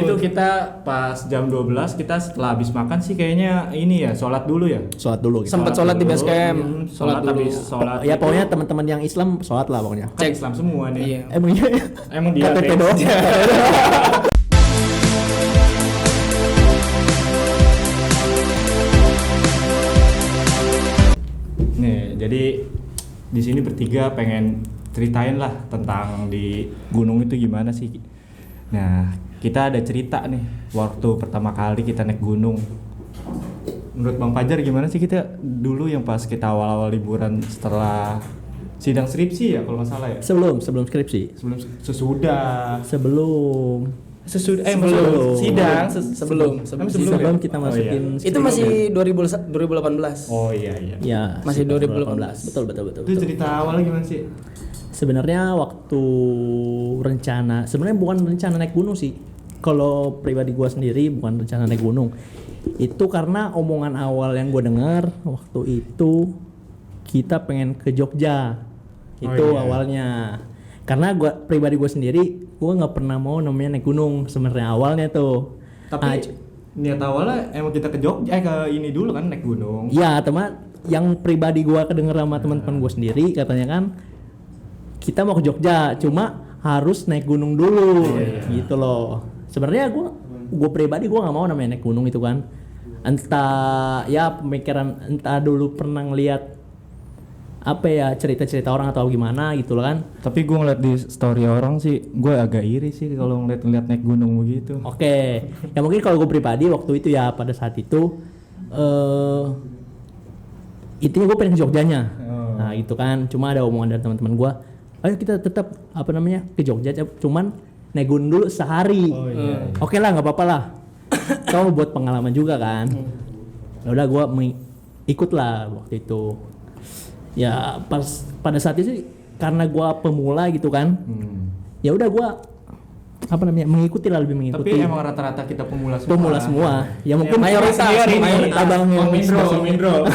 itu kita pas jam 12 kita setelah habis makan sih kayaknya ini ya sholat dulu ya. Sholat dulu gitu. Sempat sholat di base camp. Sholat dulu. habis sholat. Ya pokoknya teman-teman yang Islam sholat lah pokoknya. Kan Islam semua nih. Iya. Emang iya ya? Emang dia KTP Teh. doang. Nih, jadi di sini bertiga pengen ceritain lah tentang di gunung itu gimana sih. Nah, kita ada cerita nih waktu pertama kali kita naik gunung. Menurut Bang Fajar gimana sih kita dulu yang pas kita awal-awal liburan setelah sidang skripsi ya kalau nggak salah ya? Sebelum skripsi. Sesudah Sebelum sidang sebelum kita masukin Itu masih 2018. Oh iya. ya Masih sekitar 2018. Betul. Itu cerita awalnya gimana sih? Sebenarnya waktu sebenarnya bukan rencana naik gunung sih. Kalau pribadi gua sendiri bukan rencana naik gunung. Itu karena omongan awal yang gua dengar waktu itu kita pengen ke Jogja. Itu iya. awalnya. Karena pribadi gua sendiri gua nggak pernah mau namanya naik gunung sebenarnya awalnya tuh. Tapi niat awalnya emang kita ke Jogja ke ini dulu kan naik gunung. Iya, teman yang pribadi gua kedenger sama teman-teman gua sendiri katanya kan kita mau ke Jogja, cuma harus naik gunung dulu. Gitu loh. Sebenarnya gua pribadi gua nggak mau namanya naik gunung itu kan. Entah ya pemikiran entah dulu pernah ngeliat apa ya cerita-cerita orang atau gimana gitu loh kan. Tapi gue ngeliat di story orang sih, gue agak iri sih kalau ngeliat naik gunung begitu. Oke. Ya mungkin kalau gue pribadi waktu itu ya pada saat itu intinya gue pengen ke Jogjanya. Nah itu kan, cuma ada omongan dari teman-teman gue, ayo kita tetap ke Jogja, cuman naik gunung dulu sehari. Oke lah, nggak apa-apa lah. Kau buat pengalaman juga kan. Ya udah gue ikut lah waktu itu. Ya pas pada saat itu sih karena gue pemula gitu kan. Ya udah gue mengikuti lah, lebih mengikuti. Tapi emang rata-rata kita pemula semua. Ya mungkin mayoritas abang yang Mindro.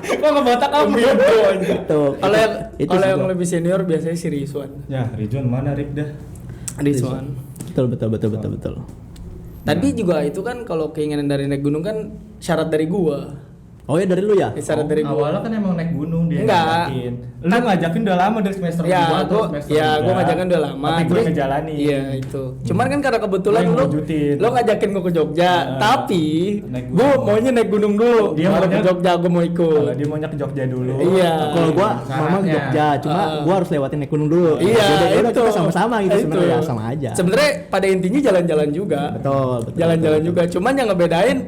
Kok nggak kamu Mindro aja. Kalau yang semua. lebih senior biasanya si Rizwan. Ya, Rizwan mana Rik dah? Rizwan. Betul. Tadi juga itu kan kalau keinginan dari naik gunung kan syarat dari gua. Oh ya dari lu ya? Syarat dari gua. Awalnya kan emang naik gunung dia Enggak. ngajakin. Lu ngajakin udah lama dari semester 2 atau semester 3. Gua ngajakin udah lama. Tapi gue ngejalanin. Iya itu. Cuman kan karena kebetulan lo ngajakin gua ke Jogja, tapi gua maunya naik gunung dulu. Dia baru maunya ke Jogja gua mau ikut. Kalau dia maunya ke Jogja dulu. Iya. Kalau gua mama ke Jogja, cuma gua harus lewatin naik gunung dulu. Iya, Jadi itu kita sama-sama gitu sebenarnya, sama aja. Sebenarnya pada intinya jalan-jalan juga. Betul. Jalan-jalan juga. Cuman yang ngebedain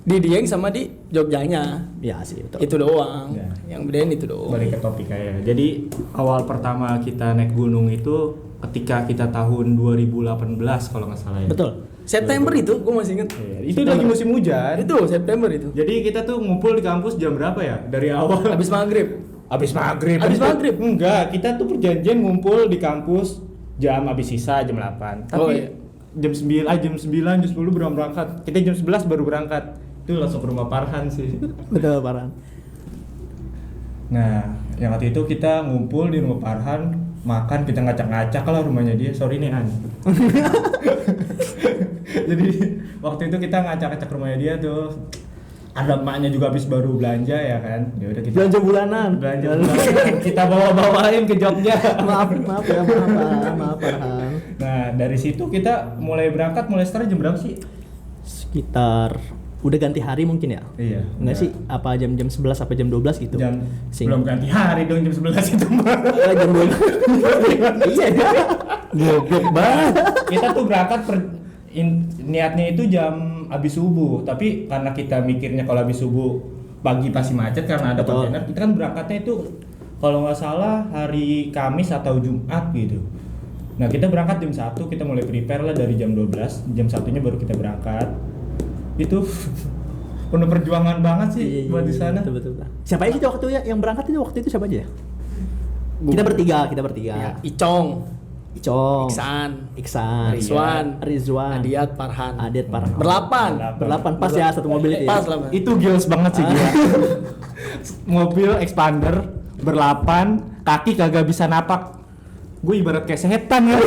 di Dieng sama di Jogjanya. Iya sih, betul. Itu doang. Ya. Yang bedain itu doang. Balik ke topik ya. Jadi awal pertama kita naik gunung itu ketika kita tahun 2018 kalau nggak salah ya. Betul. September itu, gue masih inget. Iya, itu lagi musim hujan. Itu September itu. Jadi kita tuh ngumpul di kampus jam berapa ya? Dari awal. Habis maghrib. Habis maghrib. Enggak, kita tuh perjanjian ngumpul di kampus jam habis sisa jam 8. Tapi jam 9, jam 10 baru berangkat. Kita jam 11 baru berangkat. Itu langsung ke rumah Farhan sih. Betul, Farhan. Nah, yang waktu itu kita ngumpul di rumah Farhan, makan, kita ngacak-ngacak lah rumahnya dia. Sorry nih An. Jadi waktu itu kita ngacak-ngacak rumahnya dia tuh. Ada emaknya juga habis baru belanja ya kan. Ya udah kita Belanja bulanan. Kita bawa-bawain ke Jogja. Maaf Farhan. Nah, dari situ kita mulai berangkat mulai start jam berapa sih? Sekitar udah ganti hari mungkin ya? Iya. Enggak sih? Apa jam 11 apa jam 12 gitu? Belum ganti hari dong jam 11 itu mah. Jam 12. Iya. Goblok banget. Kita tuh berangkat niatnya itu jam habis subuh, tapi karena kita mikirnya kalau habis subuh pagi pasti macet karena ada kontainer, kita kan berangkatnya itu kalau nggak salah hari Kamis atau Jumat gitu. Nah kita berangkat jam 1, kita mulai prepare lah dari jam 12, jam 1-nya baru kita berangkat. Itu penuh perjuangan banget sih buat di sana. Betul. Siapa aja waktu ya yang berangkat itu waktu itu siapa aja ya? Kita bertiga. Ya, Icong, Iksan, Rizwan, Adiat, Farhan. Berlapan pas ya satu mobil itu. Pas lah. Itu gils banget sih gila. Mobil expander berlapan, kaki kagak bisa napak. Gue ibarat kayak setan ya.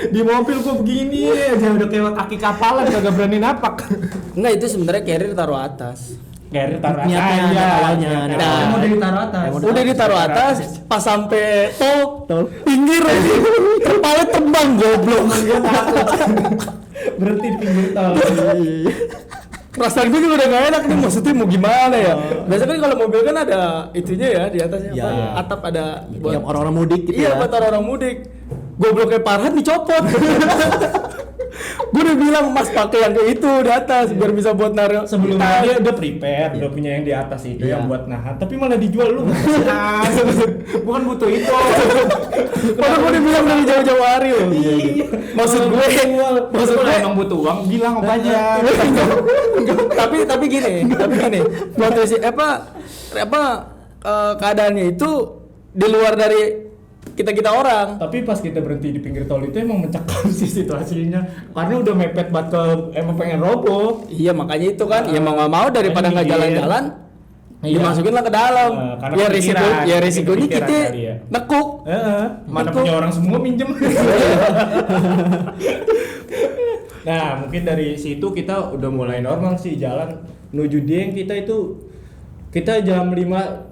Di mobil gua begini aja udah kayak kaki kapalan kagak berani napak. Enggak, itu sebenarnya carrier taruh atas. Carrier taruh atas. Niatnya, Iya, awalnya. niatnya. Nah, Mau ditaruh atas. Udah ditaruh atas, pas sampai tol pinggir aja. Kepala terbang goblok. Berhenti di pinggir tol. Perasaan gue juga udah gak enak nih, maksudnya mau gimana ya? Biasanya kan kalau mobil kan ada itunya ya, di atasnya Ya. apa? Atap ada Yang orang-orang mudik gitu iya, ya. buat orang mudik. Gobloknya Farhan dicopot. Gue udah bilang Mas pakai yang kayak itu di atas biar bisa buat naruh. Sebelumnya dia udah prepare, udah punya yang di atas itu Iya. yang buat nahan, tapi malah dijual lu nggak kasihan. Bukan butuh itu. Padahal gue udah bilang dari jauh-jauh hari loh. Maksud gue, Maksud gue emang butuh uang, bilang apa aja. tapi gini, potensi keadaannya itu di luar dari kita orang. Tapi pas kita berhenti di pinggir tol itu emang mencekam sih situasinya, karena udah mepet banget ke emang pengen roboh. Iya, makanya itu kan, ya mau nggak mau daripada nggak Mikir. jalan-jalan, Iya. dimasukin lah ke dalam. Karena Ya kepikiran, risikonya kepikiran kita kali ya. nekuk. Mana Betul. punya orang semua minjem. Nah, mungkin dari situ kita udah mulai normal sih jalan menuju Dieng. Kita jam 5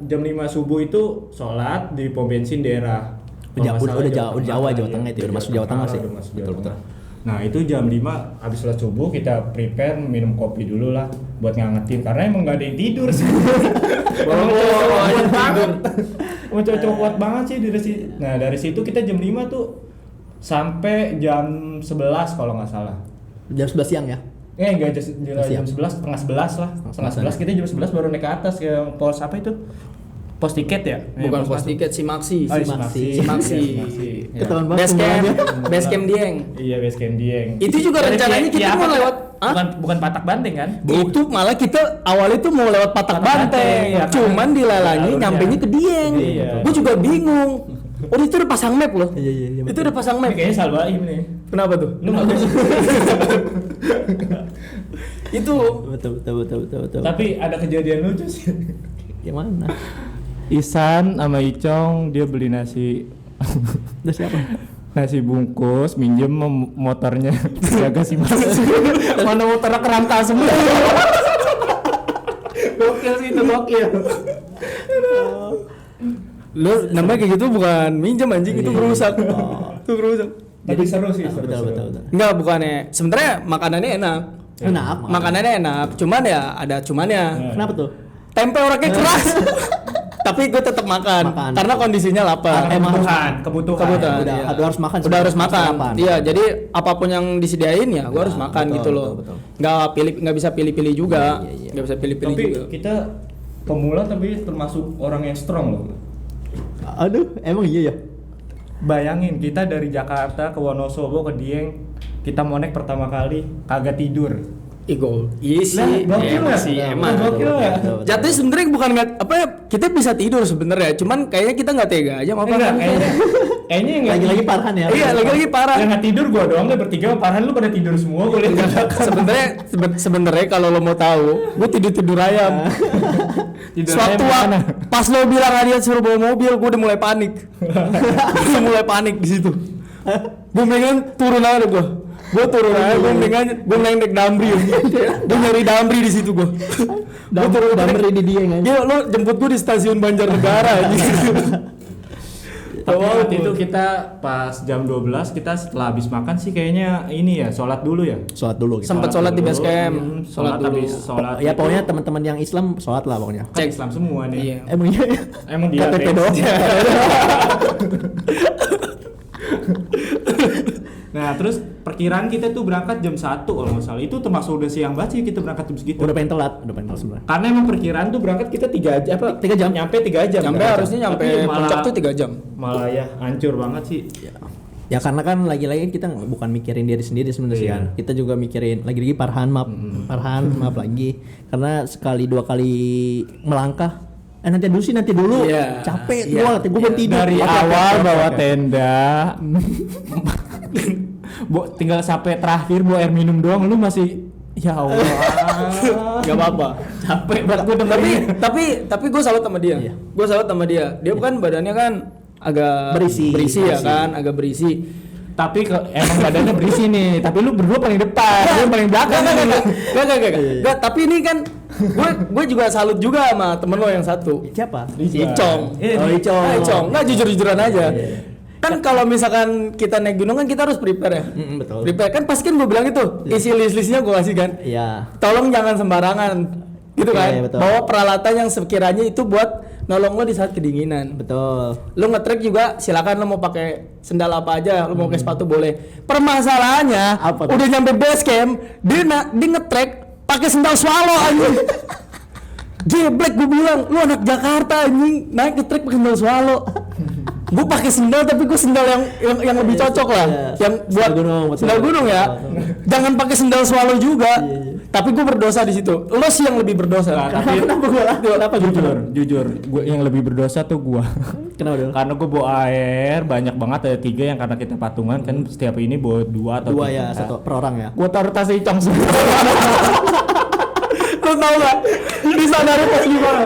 subuh itu sholat di pom bensin daerah. Udah Kalau nggak salah Jawa Tengah, Tengah itu, iya. udah masuk Jawa Tengah sih. Udah masuk Jawa Betul. Tengah. Nah, itu jam 5 habis sholat subuh kita prepare minum kopi dulu lah buat ngangetin karena emang nggak ada yang tidur sih. Emang cowok-cowok kuat banget. Emang cowok-cowok kuat banget sih dari situ. Nah, dari situ kita jam 5 tuh sampai jam 11 kalau nggak salah. Jam 11 siang ya. Enggak jam 11, setengah 11 lah. Setengah 11 kita jam 11 baru naik ke atas ke pos apa itu? Pos tiket ya? Bukan pos tiket, Simaksi. Oh, Simaksi. Simaksi. Iya. Ketahuan banget Base camp Dieng. Iya, base camp Dieng. Itu juga rencananya kita mau lewat. Hah? Bukan Patak Banteng kan? Itu malah kita awalnya tuh mau lewat Patak Banteng, ya, cuman dilalani jalurnya. nyampenya ke Dieng. Iya. Gue juga bingung. Oh, itu udah pasang map loh. Iya. Itu udah pasang map. Ini kayaknya Salbaim nih. Kenapa tuh? Lu nggak bisa. Itu Betul. Tapi ada kejadian lucu sih. Yang mana? Isan sama Icong dia beli nasi Udah siapa? nasi bungkus minjem motornya jaga si Mas. Mana motornya kerangka semua. Gokil sih itu gokil. Lu namanya kayak gitu bukan minjem anjing, itu merusak. Itu merusak. Tapi seru sih, seru. Betul. Enggak, bukannya. Sebenarnya makanannya enak. Kenapa? Makanannya enak, cuman ya ada cumannya. Kenapa tuh? Tempe orangnya keras. Tapi gue tetap makan karena kondisinya lapar. Kebutuhan. Udah Iya. harus makan. Udah harus makan. Sarapan. Iya, jadi apapun yang disediain ya gue harus makan betul, gitu loh. betul. Nggak bisa pilih-pilih juga. Iya. Nggak bisa pilih-pilih Tapi juga. kita pemula tapi termasuk orang yang strong loh. Aduh, emang iya ya. Bayangin kita dari Jakarta ke Wonosobo ke Dieng, kita mau naik pertama kali kagak tidur. Iya sih. Nah, gokil Emang ya? sih, Nah, emang. gokil ya? Jatuhnya sebenarnya bukan nggak apa ya, kita bisa tidur sebenarnya, cuman kayaknya kita nggak tega aja sama Enggak, Farhan. kayaknya yang Lagi-lagi Farhan ya. Iya, lagi-lagi parah. Yang nggak tidur gua doang deh bertiga sama Farhan lu pada tidur semua gua lihat. Sebenarnya kalau lo mau tahu, gue tidur ayam. Tidur Suatu ayam waktu mana? pas lo bilang Adian suruh bawa mobil, gue udah mulai panik. Gue mulai panik di situ. Gue mendingan turun aja gue. Gue turun aja, gue mendingan naik Damri. Gue nyari Damri di situ gue. Damri di Dieng aja. Gila, lo jemput gue di stasiun Banjarnegara. Tapi waktu itu kita pas jam 12 kita setelah habis makan sih kayaknya ini ya sholat dulu ya. Sholat dulu gitu. Sempet sholat di base camp. Sholat Sholat dulu. habis sholat. Ya pokoknya teman-teman yang Islam sholat lah pokoknya. Cek Islam semua nih. Iya. Emang iya ya? Emang dia KTP doang. Nah, terus perkiraan kita tuh berangkat jam 1 kalau nggak salah. Itu termasuk udah siang banget sih kita berangkat jam segitu. Udah pengen telat sebenarnya. Karena emang perkiraan tuh berangkat kita 3 jam apa 3 jam. nyampe 3 jam. Nyampe berangkat. harusnya nyampe Tapi puncak tuh 3 jam. Malah ya hancur banget sih. Ya karena kan lagi-lagi kita bukan mikirin diri sendiri sebenarnya sih Iya. kan. Kita juga mikirin lagi-lagi Farhan maaf lagi. Karena sekali 2 kali melangkah nanti dulu. Iya. Capek Iya. gua belum tidur. Dari Oke, awal oke, bawa oke. tenda. Tinggal sampai terakhir bawa air minum doang lu masih ya Allah. Gak apa-apa. Capek banget gue dengerin. Tapi gue salut sama dia. Iya. Gue salut sama dia. Dia kan badannya kan agak Berisi ya kan, agak berisi. Tapi emang badannya berisi nih, tapi lu berdua paling depan, lu paling belakang. Enggak, tapi ini kan gue juga salut juga sama temen lo yang satu. Siapa? Icong. Oh, Icong. Icong. Nggak jujur-jujuran aja. Kan kalau misalkan kita naik gunung kan kita harus prepare ya. Betul. Prepare kan pasti kan gue bilang itu isi list-listnya gue kasih kan. Iya. Tolong jangan sembarangan, gitu kan. Iya, betul. Bawa peralatan yang sekiranya itu buat nolong lo di saat kedinginan. Betul. Lo nge-trek juga silakan lo mau pakai sendal apa aja, lo mau pakai sepatu boleh. Permasalahannya Apa tuh? udah nyampe base camp, dia nge-trek pakai sendal swallow anjing. Jeblek gue bilang, lu anak Jakarta anjing, naik nge-trek pakai sendal swallow. Gue pakai sendal tapi gue sendal yang lebih cocok lah, Iya. yang buat sendal gunung ya. Jangan pakai sendal swallow juga. Tapi gue berdosa di situ. Lo sih yang lebih berdosa. Tapi kenapa jujur, gue yang lebih berdosa tuh gua. Kenapa dulu? Karena gue bawa air banyak banget, ada 3 yang karena kita patungan kan setiap ini bawa 2 atau 2 ya, 3. 1 per orang ya. Gua taruh tas Icong semua. Lo tau gak? Disadari pas gimana?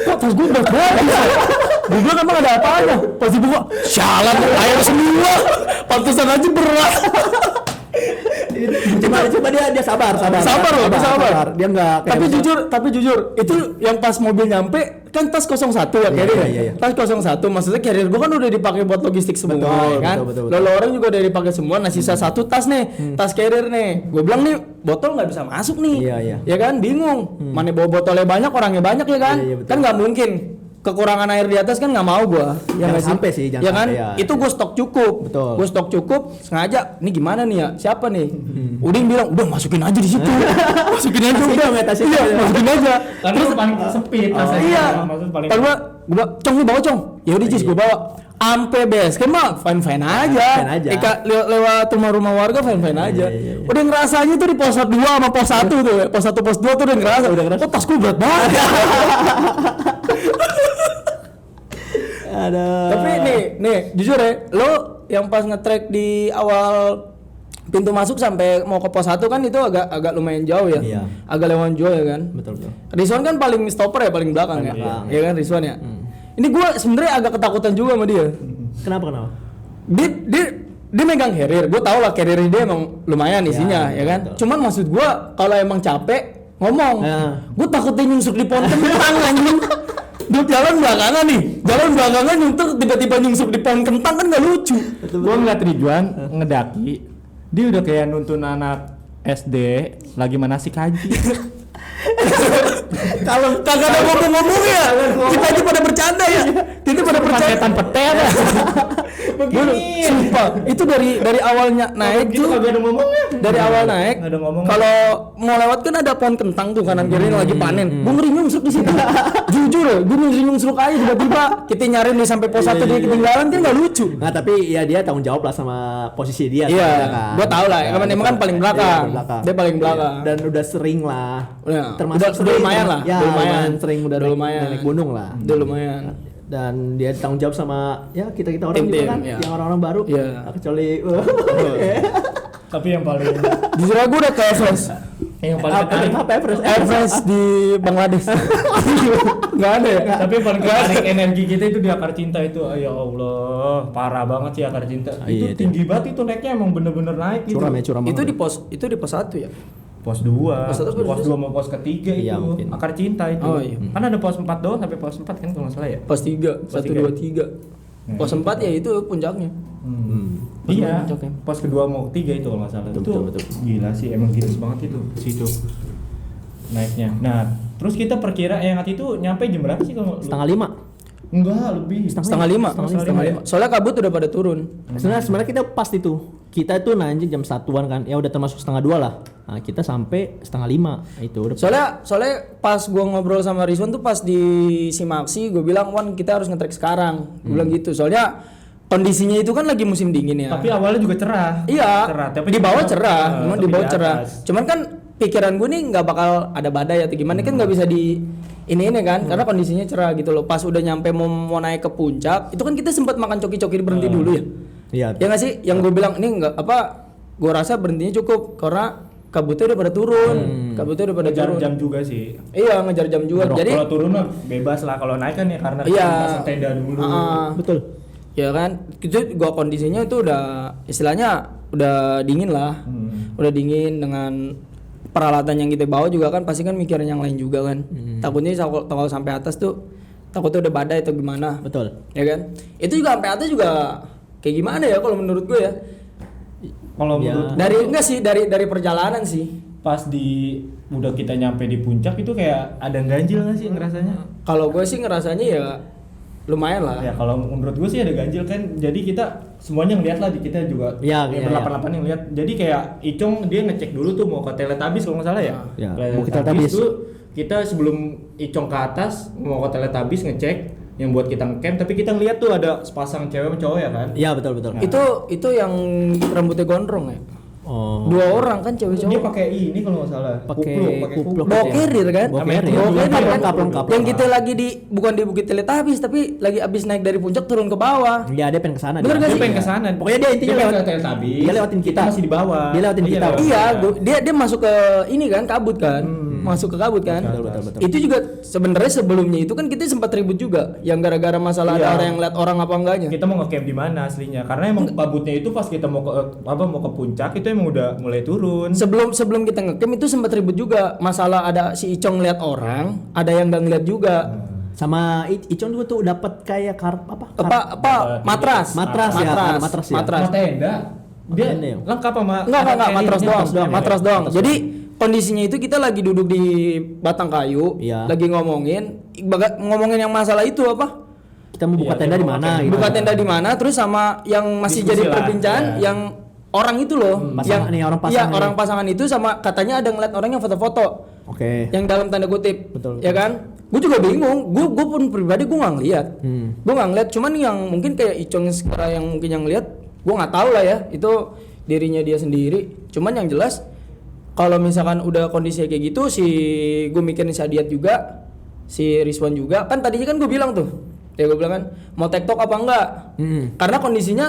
Kok tas gue berat banget? Gue bilang emang ada apanya? Pas dibuka, sialan air semua. Pantesan aja berat. Coba dia sabar. Sabar loh, dia sabar. Dia enggak Tapi jujur, itu yang pas mobil nyampe kan tas 01 ya carrier. Iya. Tas 01 maksudnya carrier gua kan udah dipakai buat logistik semua Betul, kan. betul. Lalu orang juga udah dipakai semua. Nah sisa 1 tas nih, tas carrier nih. Gua bilang nih botol nggak bisa masuk nih. Iya. Ya kan bingung. Mana bawa botolnya banyak, orangnya banyak ya kan. Iya, betul. Kan nggak mungkin. Kekurangan air di atas kan nggak mau gua. Jangan nggak sampai sih, jangan ya kan? sampai, ya. Itu gua stok cukup. Betul. Gua stok cukup sengaja. Ini gimana nih ya? Siapa nih? Udin bilang, "Udah masukin aja di situ." Masukin aja udah. Iya, masukin aja. Karena itu paling sempit tasnya. Iya. Maksud paling. Kalau gua Cong nih bawa Cong. Ya udah Jis gua bawa. Ampe base camp mah fine aja. Fine aja. Lewat rumah-rumah warga fine aja. Iya. Udah ngerasanya tuh di pos 2 sama pos 1 tuh. Pos 1 pos 2 tuh udah ngerasa. Oh, tasku berat banget. Tapi nih jujur ya, lo yang pas nge-track di awal pintu masuk sampai mau ke pos 1 kan itu agak lumayan jauh ya. Iya. Agak lewat jauh ya kan. Betul. Rizwan kan paling stopper ya, paling belakang ya. belakang. Iya kan Rizwan ya. Ini gue sebenarnya agak ketakutan juga sama dia. Kenapa? Dia megang carrier. Gue tau lah carrier dia emang lumayan isinya ya kan. betul. Cuman maksud gue kalau emang capek ngomong. Ya. Gue takutnya nyungsuk di pohon kentang anjing. Dia jalan belakangan nyungsuk tiba-tiba nyungsuk di pohon kentang kan gak lucu. Gua ngeliat Ridwan ngedaki, dia udah kayak nuntun anak SD lagi manasik haji. Kalau kagak ada ngomong-ngomong ya, kita aja pada bercanda ya. Kita pada bercanda. Paketan petel. Begini. Sumpah, itu dari awalnya naik Gitu tuh. kagak ada ngomongnya. Dari awal naik, Nggak ada ngomong. kalau mau lewat kan ada pohon kentang tuh kanan kiri lagi panen. Gue ngeri nyungsuk di situ. Jujur ya, gue ngeri nyungsuk aja tiba-tiba kita nyariin nih sampai pos 1 dia ketinggalan kan nggak lucu. Nah, tapi ya dia tanggung jawab lah sama posisi dia. Iya, kan? gue tau lah. Emang kan paling belakang. Iya, Dia paling belakang. Dan udah sering lah. Ya, Termasuk udah lumayan lah. Ya, Udah lumayan. sering udah Udah lumayan. naik gunung lah. Udah lumayan. Dan dia tanggung jawab sama ya kita orang Tim-tim, juga kan, ya. yang orang-orang baru. Iya. Nah, kecuali Tapi yang paling Jujur aja gue udah ke Everest. yang paling ketarik. apa Everest? Everest di Bangladesh. Nggak ada ya? Tapi yang paling ketarik energi kita itu di akar cinta itu. Ya Allah, parah banget sih akar cinta. Itu Iya, tinggi banget itu naiknya emang bener-bener naik gitu. Curam Itu banget. di pos 1 ya? Pos 2. Pos satu, Pos pos 2 mau pos ketiga Iya, itu. mungkin. Akar cinta itu. Oh, iya. Kan ada pos 4 doang sampai pos 4 kan kalau nggak salah ya. Pos 3, 1, 2, 3. Pos 4 ya itu puncaknya. Iya. Puncaknya. Pos kedua mau ketiga itu kalau nggak salah. Betul. Gila sih, emang gila banget itu situ naiknya. Nah, terus kita perkira yang hati itu nyampe jam berapa sih kalau? 4:30. Enggak, lebih. Setengah lima. Soalnya kabut udah pada turun. Sebenarnya kita pas itu. Kita tuh nanjing jam 1-an kan. Ya udah termasuk 4:30 lah. Nah, kita sampai 4:30. Itu udah. Soalnya pas gua ngobrol sama Rizwan tuh pas di Simaksi, gua bilang, "Wan, kita harus nge-track sekarang." Gua bilang gitu. Soalnya kondisinya itu kan lagi musim dingin ya. Tapi awalnya juga cerah. Iya. Cerah, tapi di bawah cerah, memang tapi di bawah di cerah. atas. Cuman kan pikiran gue nih nggak bakal ada badai atau gimana kan nggak bisa di ini kan karena kondisinya cerah gitu loh. Pas udah nyampe mau naik ke puncak, itu kan kita sempat makan coki-coki berhenti dulu ya. Iya. Ya nggak sih? Yang gue bilang ini nggak apa? Gue rasa berhentinya cukup karena kabutnya udah pada turun. Kabutnya udah pada Ngejar turun. jam juga sih. Iya ngejar jam juga. Jadi kalau turun mah bebas lah, kalau naik kan ya karena iya. kita pasang tenda dulu. Betul. Ya kan, itu gua kondisinya itu udah istilahnya udah dingin lah. Udah dingin dengan peralatan yang kita bawa juga kan pasti kan mikirin yang lain juga kan. Takutnya kalau sampai atas tuh takutnya udah badai atau gimana. Betul. Ya kan? Itu juga sampai atas juga kayak gimana ya kalau menurut gue ya. Kalau Ya. menurut Dari perjalanan sih. pas udah kita nyampe di puncak itu kayak ada ganjil nggak sih ngerasanya? Kalau gue sih ngerasanya ya lumayan lah. Ya kalau menurut gue sih ada ganjil kan, jadi kita semuanya ngeliat lah, kita juga Ya, ya, ya, berlapan-lapan yang lihat. Jadi kayak Icong dia ngecek dulu tuh mau ke Teletubbies kalau nggak salah ya. Ya, Teletubbies mau ke Teletubbies. tuh kita sebelum Icong ke atas mau ke Teletubbies ngecek yang buat kita ngecamp, tapi kita ngeliat tuh ada sepasang cewek sama cowok ya kan. Iya betul. Itu yang rambutnya gondrong ya. Oh. 2 orang kan cewek Dia cowok. pakai ini kalau nggak salah. Pakai kupluk. Bawa carrier kan? Bawa carrier. Bawa carrier kan? Lengkap. Yang kita lagi bukan di Bukit Teletubbies tapi lagi abis naik dari puncak turun ke bawah. Iya, dia pengen ke sana. Bener dia. gak Dia sih? pengen ke sana. Pokoknya dia intinya pengen lewat- ke Teletubbies. dia lewatin kita. masih di bawah. Dia lewatin kita. lewat Iya, kita. dia masuk ke ini kan kabut kan, masuk ke kabut kan. Betul. Itu juga sebenarnya sebelumnya itu kan kita sempat ribut juga, yang gara-gara masalah Iya. ada orang yang lihat orang apa enggaknya. Kita mau ngecamp di mana aslinya? Karena emang kabutnya itu pas kita mau ke puncak itu emang udah mulai turun. Sebelum kita ngecamp itu sempat ribut juga masalah ada si Icong lihat orang, ada yang nggak ngeliat juga. Sama Icon juga tuh dapat kayak Matras ya, ada matras ya. matras. Sama tenda. Dia Tenda ya? lengkap sama Enggak, matras doang. Matras doang. Matras Jadi kondisinya itu kita lagi duduk di batang kayu, Iya. lagi ngomongin yang masalah itu apa? Kita mau buka Iya, tenda kita di mau mana buka gitu. Buka tenda di mana, terus sama yang masih Diskusi jadi lah, perbincangan ya. yang orang itu loh, pasangan nih, orang pasangan Iya, nih. orang pasangan itu sama katanya ada ngeliat orang yang foto-foto, Oke. yang dalam tanda kutip, Betul. ya kan? Gue juga bingung, gue pun pribadi gue nggak ngeliat, Hmm. gue nggak ngeliat, cuman yang mungkin kayak Icong sekarang yang mungkin yang ngeliat, gue nggak tahu lah ya, itu dirinya dia sendiri. Cuman yang jelas kalau misalkan udah kondisinya kayak gitu, gue mikirin si Adiat juga, si Rizwan juga, kan tadinya kan gue bilang tuh, ya gue bilang kan mau TikTok apa enggak, karena kondisinya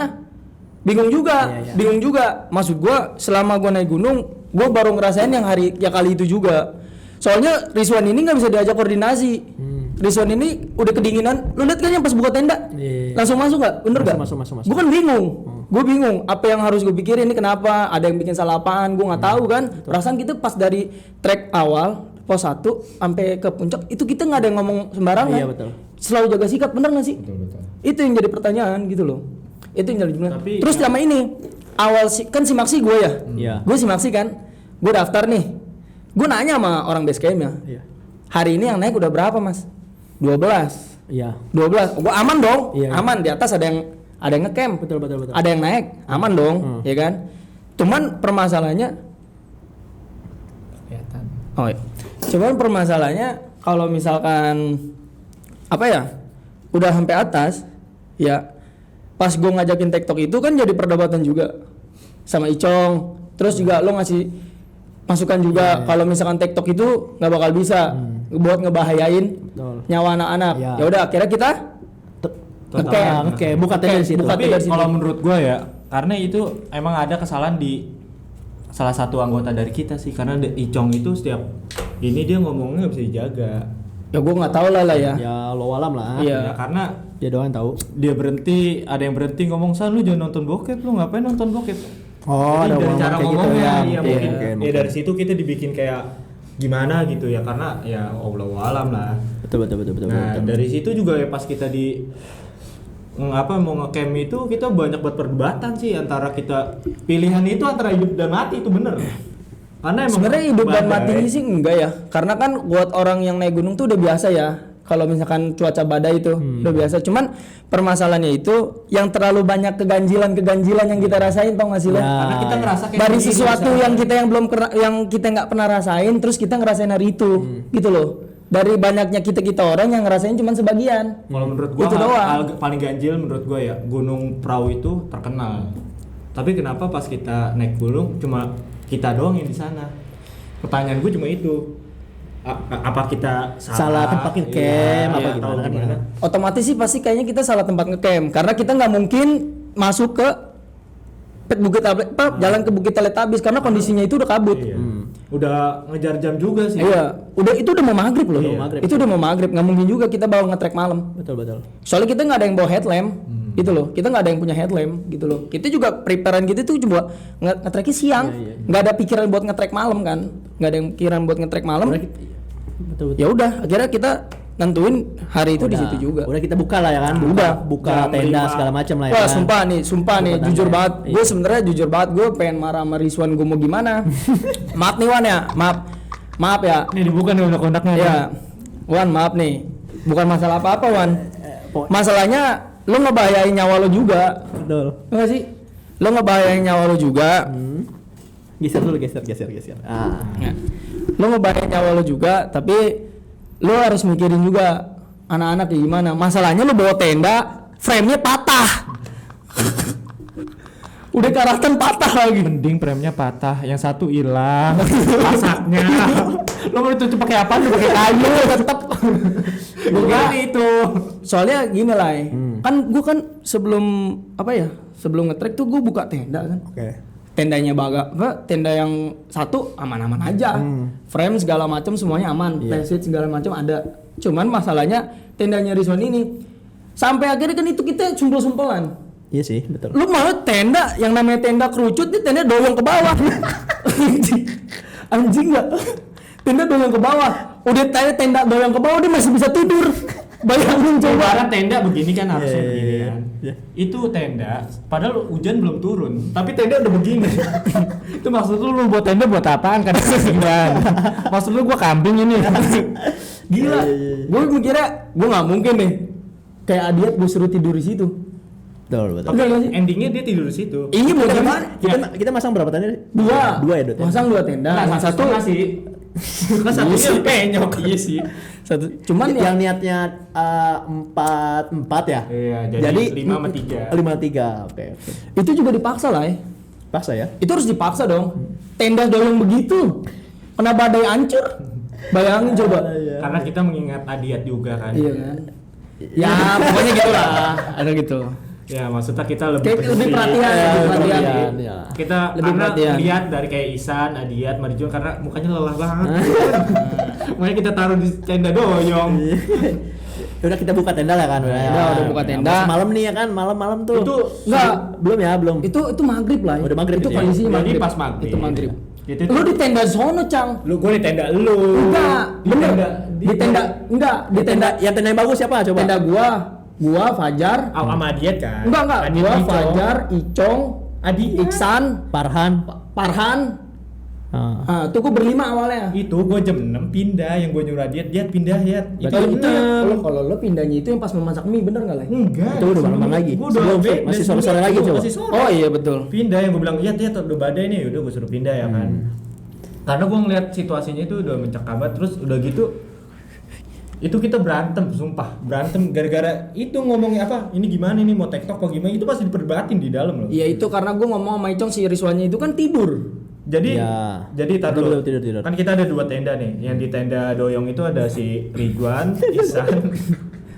bingung juga, bingung juga. Maksud gue selama gue naik gunung, gue baru ngerasain yang kali itu juga. Soalnya Rizwan ini nggak bisa diajak koordinasi. Rizwan ini udah kedinginan. Lu lihat kan yang pas buka tenda, Iya. langsung masuk nggak? Bener nggak? Masuk. Gue kan bingung. Gue bingung. Apa yang harus gue pikirin ini kenapa? Ada yang bikin salah apaan? Gue nggak tahu kan. Perasaan kita pas dari trek awal pos 1 sampai ke puncak itu kita nggak ada yang ngomong sembarangan. Iya, betul. Selalu jaga sikap, bener nggak sih? Betul. Itu yang jadi pertanyaan gitu loh. Itu yang jadi pertanyaan. Tapi Terus selama ini awal kan si Maksi gue ya. Iya. Gue si Maksi kan. Gue daftar nih. Gue nanya sama orang base camp-nya. Iya. Hari ini yang naik udah berapa, Mas? 12. Iya. 12. Gue aman dong. Iya. Aman di atas ada yang ngecamp. Betul. Ada yang naik, aman dong, ya kan? Cuman permasalahannya kelihatan. oh iya. Cuman permasalahannya kalau misalkan apa ya? Udah sampai atas, ya pas gue ngajakin TikTok itu kan jadi perdebatan juga sama Icong. Terus juga lo ngasih masukan juga kalau misalkan TikTok itu nggak bakal bisa buat ngebahayain Betul. nyawa anak-anak. Ya. Ya udah akhirnya kita Oke, buka tenda di situ. Buka Tapi tenda di situ. kalau menurut gua ya, karena itu emang ada kesalahan di salah satu anggota dari kita sih, karena Icong itu setiap ini dia ngomongnya nggak bisa dijaga. Ya gue nggak tahu lah ya. Ya lo alam lah. Iya. Ya, karena Dia doang yang tahu. dia berhenti, ada yang berhenti ngomong, "San, lu jangan nonton bokep, lu ngapain nonton bokep?" Oh, Jadi ada dari orang cara kayak gitu ngomongnya, ya. iya, Mungkin, mungkin. mungkin. Ya dari situ kita dibikin kayak gimana gitu ya, karena ya Allah alam lah. Betul. Nah dari situ juga ya pas kita di mau ngecamp itu kita banyak buat perdebatan sih antara kita pilihan itu antara hidup dan mati itu bener. Karena emang Sebenarnya hidup dan badai. mati ini sih enggak ya. Karena kan buat orang yang naik gunung tuh udah biasa ya. Kalau misalkan cuaca badai itu udah biasa. Cuman permasalahannya itu yang terlalu banyak keganjilan yang kita rasain, tau gak sih lo? Ya. Karena kita ngerasa kayak Dari begini sesuatu misalnya. yang kita yang kita nggak pernah rasain, terus kita ngerasain hari itu, gitu loh. Dari banyaknya kita orang yang ngerasain cuma sebagian. Kalau menurut gua Itu doang. hal paling ganjil menurut gua ya Gunung Prau itu terkenal. Tapi kenapa pas kita naik gunung cuma kita doang yang di sana? Pertanyaan gua cuma itu. Apa kita Salah tempat ngecamp, Iya, apa atau gimana kan ya? Otomatis sih pasti kayaknya kita salah tempat ngecamp karena kita nggak mungkin masuk ke jalan ke Bukit Teletubbies karena kondisinya itu udah kabut. Iya. Udah ngejar jam juga sih. Iya, itu udah mau maghrib loh. Iya. Maghrib. Itu udah mau maghrib, nggak mungkin juga kita bawa nge-trek malam. Betul. Soalnya kita nggak ada yang bawa headlamp. Gitu loh. Kita nggak ada yang punya headlamp gitu loh. Kita juga preparean gitu tuh coba nge-tracknya siang. Nggak ada pikiran buat nge-track malam kan. Nggak ada yang pikiran buat nge-track malam. Betul. Ya udah, akhirnya kita nentuin hari itu di situ juga. Udah kita buka lah ya kan. Buka tenda segala macam lah ya. Wah, kan? sumpah nih, jujur banget. Gue sebenarnya jujur banget, gue pengen marah sama Rizwan, gue mau gimana. Maaf nih Wan ya, maaf ya. Ini dibuka nih undang-undangnya. Ya, Wan maaf nih. Bukan masalah apa-apa Wan. Masalahnya lo ngebahayain nyawa lo juga. Betul. Enggak sih? Lo ngebahayain nyawa lo juga. Geser dulu, geser. Ah. Ya. Lo ngebahayain nyawa lo juga, tapi lo harus mikirin juga anak-anak kayak gimana. Masalahnya lo bawa tenda, frame-nya patah. Udah karatan patah lagi. Mending premnya patah, yang satu hilang, pasaknya. Lo mau ditutup pakai apa? Pakai kayu tetap. Bukan itu. Soalnya gini lah, kan gue kan sebelum nge-track tuh gue buka tenda kan. Oke. Tendanya tenda yang satu aman-aman aja. Frame segala macam semuanya aman, playset segala macam ada. Cuman masalahnya tendanya Rizwan ini sampai akhirnya kan itu kita sumpel-sumpelan. Iya sih, betul. Lu mau tenda yang namanya tenda kerucut nih, tenda doyong ke bawah. Anjing nggak? Tenda doyong ke bawah. Udah tenda doyong ke bawah dia masih bisa tidur. Bayangin coba. Ibarat tenda begini kan harusnya begini kan. Yeah. Itu tenda, padahal hujan belum turun, tapi tenda udah begini. Itu maksud lu buat tenda buat apaan kan? Maksud lu gua kambing ini. Gila. Gue mikirnya gue nggak mungkin nih. Kayak Adiat gue suruh tidur di situ. Betul. Tapi endingnya dia tidur di situ. Iya mau gimana? Kita masang berapa tenda? Dua ya, dua. Masang 2 tenda. Nah, satu sih. Kan satunya penyok. Iya sih. Satu. Cuman yang niatnya 4 ya. Iya, jadi 5 sama 3. 5-3. Oke. itu juga dipaksa lah ya. Paksa ya. Itu harus dipaksa dong. Tenda doyong begitu. Kena badai hancur. Bayangin coba. Karena kita mengingat Adiat juga kan. Iya kan. Ya pokoknya gitulah. Ada gitu. Ya maksudnya kita lebih Kayak lebih perhatian. Ya. Kita Lebih karena perhatian. lihat dari kayak Isan, Adiat, Marjun karena mukanya lelah banget. Makanya kita taruh di tenda doyong. Udah kita buka tenda lah kan. Udah buka tenda. Masih malam nih ya kan, malam tuh. Itu Enggak, belum. itu maghrib lah. Udah maghrib itu itu ya? kondisinya Jadi maghrib. pas maghrib. Itu maghrib. Gitu Lu di tenda sono, Cang. Lu gue di tenda lu. Enggak, bener. Di tenda Yang tenda yang bagus siapa coba? tenda gua Fajar. Sama Adiat kan. Enggak, Adiat, gua Icong. Fajar, Icong, Adi Iksan, Parhan. Tuh gua berlima awalnya. Itu gue jam 6 pindah, yang gue nyuruh Adiat pindah ya. Kalau lo pindahnya itu yang pas memasak mie, bener nggak lah? Enggak. Itu udah malam lagi. Gua udah Sebelum bed, masih dan sore-sore lagi coba. masih sore. Oh iya betul. Pindah yang gue bilang, iya udah badai nih, udah gue suruh pindah ya kan. Karena gue ngeliat situasinya itu udah mencekam, terus udah gitu itu kita berantem, sumpah berantem gara-gara itu ngomongnya apa, ini gimana ini mau TikTok apa gimana, itu pasti diperdebatin di dalam loh. Iya itu karena gua ngomong sama Icong si Rizwannya itu kan tidur. Jadi Ya. tar dulu. Tidur. Kan kita ada 2 tenda nih. Yang di tenda doyong itu ada si Ridwan, Ihsan,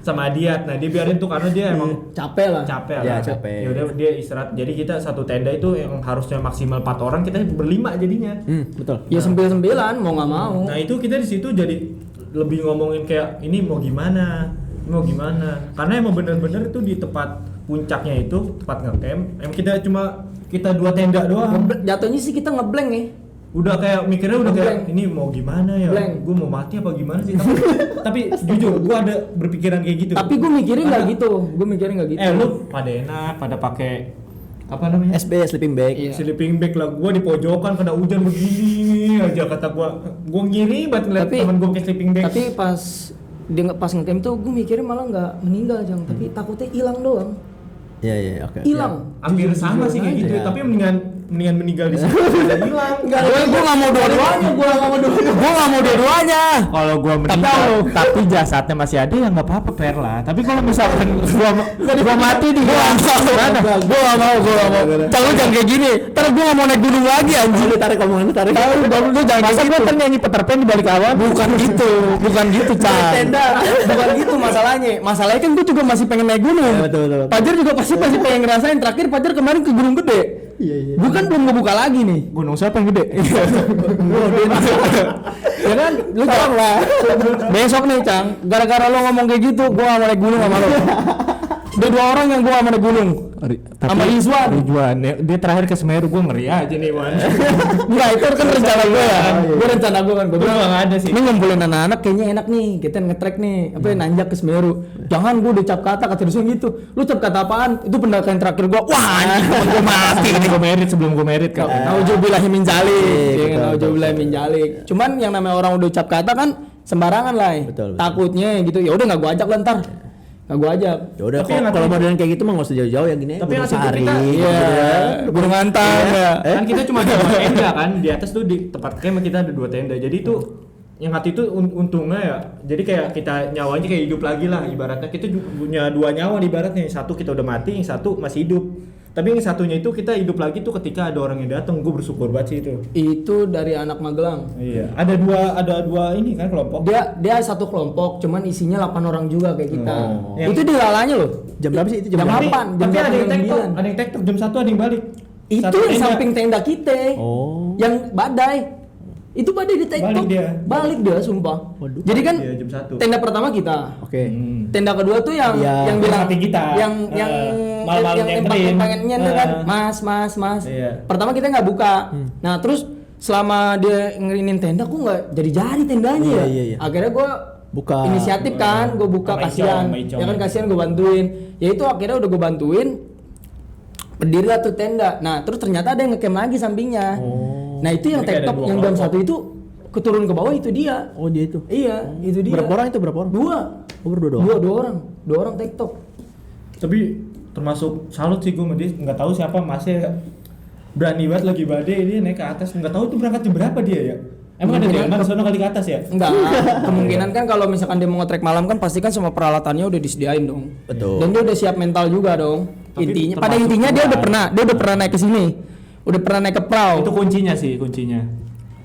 sama Adiat. Nah, dia biarin tuh karena dia emang Capek lah. capek Ya, lah. capek. Ya udah dia istirahat. Jadi kita satu tenda itu yang harusnya maksimal 4 orang, kita berlima jadinya. Betul. Ya 9-9 mau nggak mau. Nah, itu kita di situ jadi lebih ngomongin kayak ini mau gimana. Karena emang bener-bener itu di tempat puncaknya itu, tempat ngecamp. Emang kita 2 tenda doang. Jatuhnya sih kita ngeblank ya. Udah kayak mikirnya udah kayak Blank. ini mau gimana ya, Blank. gue mau mati apa gimana sih, tapi jujur gue ada berpikiran kayak gitu. Tapi gue mikirnya nggak gitu. Gitu. Lu pada enak, pada pakai apa namanya, SB sleeping bag. Iya. sleeping bag lah. Gue di pojokan kena hujan begini aja, kata gue ngiri banget ngeliat Tapi- temen gue pakai sleeping bag. Tapi pas ngecamp tuh gue mikirnya malah nggak meninggal Jang, tapi takutnya hilang doang. Iya, oke. Hilang. Hampir sama sih kayak gitu, aja. tapi mendingan meninggal di sana daripada hilang. Gue nggak mau dua-duanya. Gue nggak mau dua-duanya. Kalau gua meninggal tapi jasadnya masih ada ya nggak apa-apa, fair lah. Tapi kalau misalkan gua mati di gua mana? Gue nggak mau. Cang lu jangan kayak gini. Ntar gue nggak mau naik gunung lagi anjing. Lu tarik omongan, tarik. Lu jangan Masa gua kan nyanyi Peter Pan di balik awan? Bukan gitu, Cang. Tenda. Bukan gitu masalahnya. Masalahnya kan gue juga masih pengen naik gunung. Ya, betul. Pajar juga pasti masih pengen ngerasain. Terakhir Pajar kemarin ke Gunung Gede. Iya. Gue kan belum ngebuka lagi nih. Gunung siapa yang gede? Ya kan, lu tolong lah. Besok nih, Cang. Gara-gara lo ngomong kayak gitu, gue gak mau naik gunung sama lo. Udah 2 orang yang gua sama di gunung. Sama Rizwan. Dia terakhir ke Semeru, gue ngeri aja nih Wan. Enggak, itu kan rencana gua ya. Gua rencana gua kan gua bilang Nggak ada sih. ini ngumpulin anak-anak kayaknya enak nih, kita nge-track nih, nanjak ke Semeru. Jangan gua udah cap kata Rizwan gitu. Lu cap kata apaan? Itu pendakian terakhir gua. Wah, anjing temen gua mati nih. Gue merit sebelum gue merit kak. Nauzubillahi min dzalik. Nauzubillahi min dzalik. Cuman yang namanya orang udah ucap kata kan sembarangan lah. Betul. Takutnya gitu. Ya udah enggak gua ajak lah ntar. Enggak gua ajak. Ya udah Tapi yang kalau modelan kayak gitu mah enggak usah jauh-jauh ya gini. Tapi yang Gunung waktu itu Sahari. kita- Iya. Gunung Antang ya. Kan kita cuma ada 2 tenda kan, di atas tuh di tempat camp kita ada 2 tenda. Jadi tuh yang hati itu untungnya ya, jadi kayak kita nyawanya kayak hidup lagi lah ibaratnya. Kita punya 2 nyawa ibaratnya, yang satu kita udah mati, yang satu masih hidup. Tapi yang satunya itu kita hidup lagi tuh ketika ada orang yang datang. Gue bersyukur banget sih itu. Itu dari anak Magelang. Iya. Ada dua ini kan kelompok. Dia satu kelompok, cuman isinya 8 orang juga kayak kita. Oh. Itu di lalanya loh. Jam berapa sih itu? Jam berapa? 8, jam Tapi ada yang 8, jam tektok, 9. ada yang tektok jam 1 ada yang balik. Itu Satu yang tenda. samping tenda kita. Oh. Yang badai. Itu badai di TikTok. Balik dia. Sumpah. Waduh. Jadi kan Iya, jam 1. tenda pertama kita. Oke. Tenda kedua tuh yang Iya. yang bilang Hati kita. yang Malam-malam nyamperin. pengen nyenter kan. Mas. Iya. Pertama kita nggak buka. Nah, terus selama dia ngerinin tenda kok nggak jadi tendanya ya. Iya. Akhirnya gua Buka. inisiatif kan, gue buka Sama kasihan. Icong. Ya kan kasihan gue bantuin. Ya itu akhirnya udah gue bantuin. Berdiri lah tuh tenda. Nah, terus ternyata ada yang ngecamp lagi sampingnya. Nah, itu yang Jadi kayak ada TikTok dua yang jam kelompok. 1 itu keturun ke bawah itu dia. Oh, dia itu. Iya, itu dia. Berapa orang itu? Berapa orang? 2. Oh, berdua doang. Dua orang TikTok. Tapi termasuk salut sih gue sama dia. Nggak tahu siapa masnya berani banget lagi badai dia naik ke atas. Nggak tahu itu berangkat jam berapa dia ya. Emang ada delman sono kali ke atas ya? Enggak, kemungkinan kan kalau misalkan dia mau nge-track malam kan pasti kan semua peralatannya udah disediain dong. Betul. Dan dia udah siap mental juga dong. Tapi Intinya pada termasuk intinya dia berat. udah pernah naik ke sini. Udah pernah naik ke perahu. Itu kuncinya sih, kuncinya.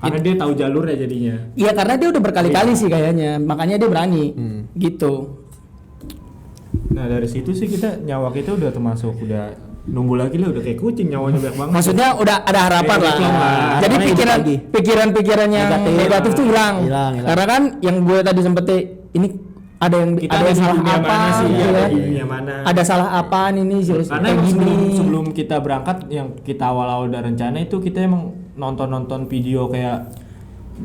Karena dia tahu jalurnya jadinya. Iya, karena dia udah berkali-kali sih kayaknya. Makanya dia berani. Gitu. Nah dari situ sih kita nyawa kita udah termasuk udah numbuh lagi lah, udah kayak kucing nyawanya banyak banget. Maksudnya udah ada harapan Iya, lah. hilang lah. Jadi Harapannya pikiran yang negatif tuh hilang. Hilang. Karena kan yang gue tadi sempet ini ada yang Kita ada ada di salah dunia apa mana sih, gitu ya, kan. di dunia mana. Ada salah apaan ini sih Karena emang sebelum kita berangkat yang kita awal-awal udah rencana itu kita emang nonton video kayak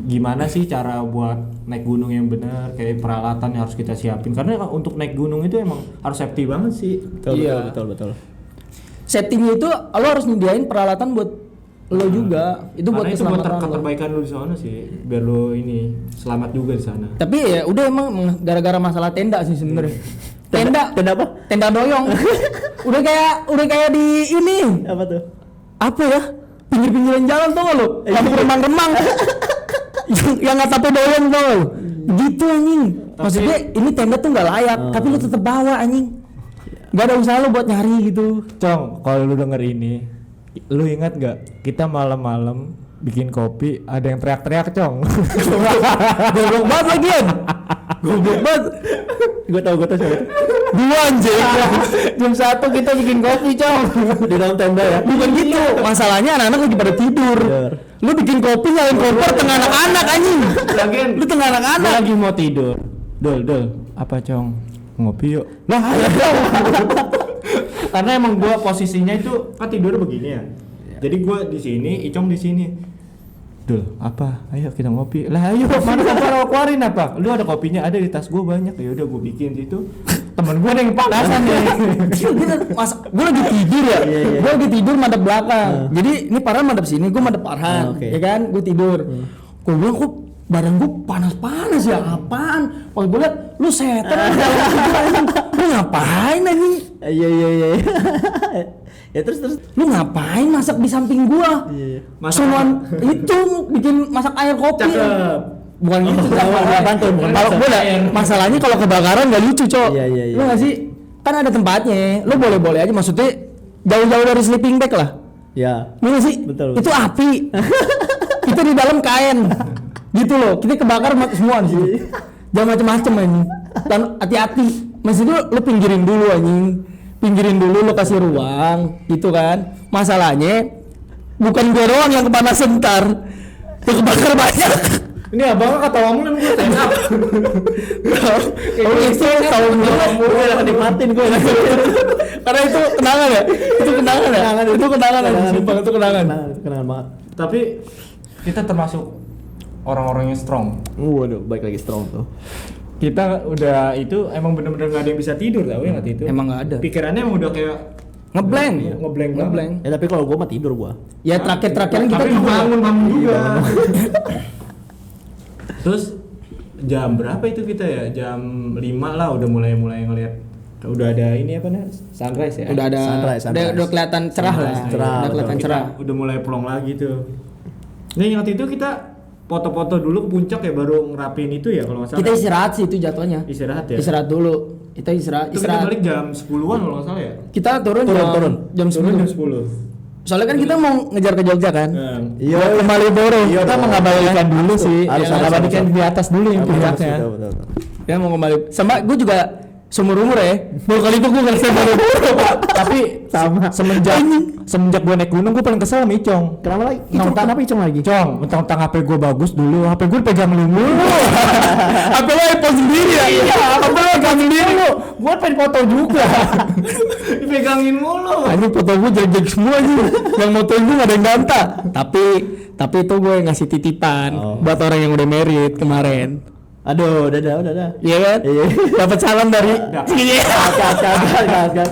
gimana sih cara buat naik gunung yang benar, kayak peralatan yang harus kita siapin. Karena untuk naik gunung itu emang harus safety banget sih. Iya. Betul. Settingnya itu lo harus nyediain peralatan buat lo juga. Itu buat Karena itu buat keselamatan lo. keterbaikan lu di sana sih, biar lu ini selamat juga di sana. Tapi ya udah emang gara-gara masalah tenda sih sebenarnya. Tenda apa? Tenda doyong. udah kayak di ini. Apa tuh? Apa ya? Pinggir-pinggiran jalan tau gak lo? Lampu remang-remang. yang atapnya doyong tau gak lo? Gitu anjing. Maksudnya ini tenda tuh nggak layak, tapi lu tetep bawa anjing. Gak ada usaha lo buat nyari gitu. Cong, kalau lu denger ini, lu ingat gak kita malam-malam bikin kopi ada yang teriak-teriak, Cong. Goblok banget lagian. Goblok banget. Gue tau siapa. Dua anjing. Jam 1 kita bikin kopi, Cong. Di dalam tenda ya. Bukan gitu. Masalahnya anak-anak lagi pada tidur. Bener. Lu bikin kopi nyalain kompor tengah anak-anak anjing. Lagian Lu tengah gua anak-anak. lagi mau tidur. Dol, apa, Cong? Ngopi yuk. Lah, ayo dong. Karena emang gua posisinya itu kan tidur begini ya. Jadi gua di sini, Icong di sini. Dul, apa? Ayo kita ngopi. Lah ayo, mana apa keluarin apa? Lu ada kopinya ada di tas gua banyak. Ya udah gua bikin situ. Temen gua ada yang panasan nih. Gue lagi tidur ya. Gue lagi tidur madep belakang. Jadi ini Farhan madep sini, gue madep Farhan. Oke. Ya kan? Gue tidur. Gue bilang kok badan gue panas-panas ya, apaan? Pas gue liat lu setan lu ngapain anjing? Iya. Ya terus. Lu ngapain masak di samping gua? Iya. Masak Cuman itu bikin masak air kopi. Cakep. Bukan gitu, bukan Kalau masak gua masalahnya kalau kebakaran gak lucu, Cok. Iya. Lu nggak sih? Kan ada tempatnya. Lu boleh-boleh aja, maksudnya jauh-jauh dari sleeping bag lah. Ya. Lu nggak sih? Betul. Itu api. Itu di dalam kain. Gitu loh. Kita kebakar semua di sini. Jangan macem-macem anjing. Dan hati-hati. Maksudnya lu pinggirin dulu anjing. Pinggirin dulu, lo kasih ruang, gitu kan. Masalahnya bukan gue doang yang kepanasan ntar, yang kebakar banyak. Ini abang ketawa mulu gue stand-up. Itu tahu gue udah nikmatin gue. Karena itu kenangan ya. Itu kenangan aja. Sumpah itu kenangan. Kenangan banget. Tapi kita termasuk orang-orang yang strong. Waduh, baik lagi strong tuh. Kita udah itu emang bener-bener gak ada yang bisa tidur tau ya waktu itu. Emang nggak ada. Pikirannya emang udah kayak Ngeblank. Iya, ngeblank banget. Ya tapi kalau gue mah tidur gue. Ya terakhir-terakhirnya kita tapi tidur. bangun juga. Terus jam berapa itu kita ya? Jam 5 lah udah mulai ngeliat. Udah ada ini apa nih? Sunrise ya. Udah ada. Sunrise. Udah kelihatan cerah lah. Cerah, Udah kelihatan Kita cerah. Udah mulai plong lagi tuh. Nih waktu itu kita foto-foto dulu ke puncak ya baru ngerapin itu ya kalau nggak salah. Kita istirahat sih itu jatuhnya. Istirahat ya. Istirahat dulu. Kita istirahat. Itu kita balik jam 10-an kalau nggak salah ya. Kita turun jam 10. Turun jam 10. Soalnya kan kita mau ngejar ke Jogja kan. Iya, Mau ke Malioboro. Kita mau ngabadikan dulu sih. Harus ngabadikan di atas dulu yang puncaknya. Betul. Ya mau kembali. Sama gue juga seumur umur ya. Baru kali itu gue ngerasain Malioboro. Tapi Sama. semenjak gue naik gunung gue paling kesel sama Icong. Kenapa lagi? Kenapa Icong lagi? Cong, mentang-mentang HP gue bagus dulu, HP gue pegang lu mulu. Apa lo iPhone sendiri ya? Iya, apa lo pegang sendiri lo? Gue pengen foto juga. Dipegangin mulu. Ini foto gue jelek semua aja. Yang motoin gue gak ada yang ganta. Tapi itu gue ngasih titipan buat orang yang udah married kemarin. Aduh, udah. Iya kan? Iya. Dapat salam dari sini. Gas.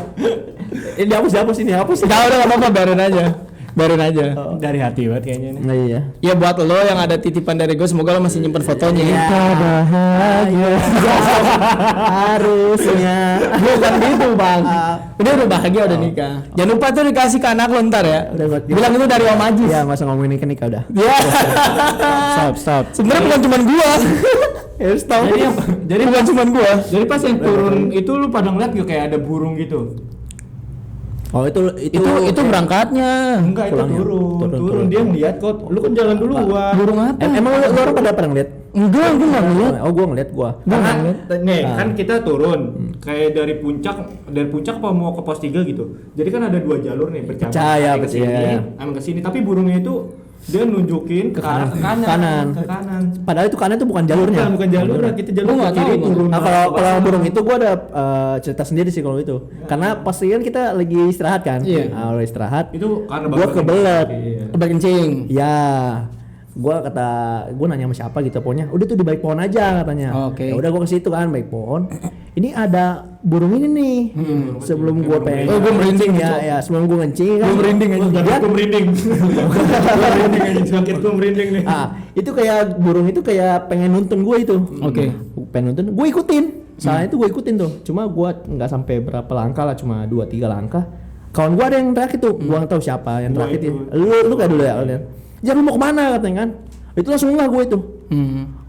Ini dihapus ini. Udah enggak apa-apa, biarin aja. Dari hati banget kayaknya nih. Nah, iya. Ya buat lo yang ada titipan dari gue, semoga lo masih nyimpen fotonya. Bahagia. Harusnya. Bukan gitu bang. Ini udah bahagia udah nikah. Jangan lupa tuh dikasih ke anak lo ntar ya. Udah buat Bilang itu dari Om Ajis. Ya, masa ngomongin nikah udah. Ya. Stop. Sebenarnya bukan cuma gua. Harus tahu. Jadi bukan cuma gua. Jadi pas yang turun itu lu pada ngeliat gak kayak ada burung gitu? Oh, itu berangkatnya. Enggak, itu turun. Dia ngeliat kok. Lu kan jalan dulu gua. Burung apa? Emang lu orang pada ngeliat? Enggak, gua enggak ngeliat. Oh, gua ngeliat. Karena nih kan kita turun kayak dari puncak apa mau ke pos 3 gitu. Jadi kan ada 2 jalur nih bercabang. Cahaya, ke sini, iya. ke sini. Tapi burungnya itu dia nunjukin ke kanan. Padahal itu kanan itu bukan jalurnya. Bukan jalurnya, kita jalur Gua nggak ke kiri tahu, turun. Nah, kalau burung itu gua ada cerita sendiri sih kalau itu. Karena pasti kan kita lagi istirahat kan. Iya. Nah, lagi istirahat. Itu karena Gua kebelet. Iya. Udah kencing. Ya, gua nanya sama siapa gitu pokoknya. Udah tuh di balik pohon aja katanya. Oke. Ya udah gua ke situ kan balik pohon. Ini ada burung ini nih. Sebelum gua pengen. Oh, gua merinding ya. Sebelum gua ngencing kan. Gua merinding aja. Gue merinding. Sakit gue merinding nih. Itu kayak burung itu kayak pengen nuntun gua itu. Oke. Pengen nuntun, gua ikutin. Soalnya itu gua ikutin tuh. Cuma gua nggak sampai berapa langkah lah, cuma 2-3 langkah. Kawan gua ada yang terakhir tuh, gua nggak tahu siapa yang Gua terakhir. itu. Lu kayak dulu ya kalian. Jangan lu mau kemana katanya kan? Itu langsung lah gua itu.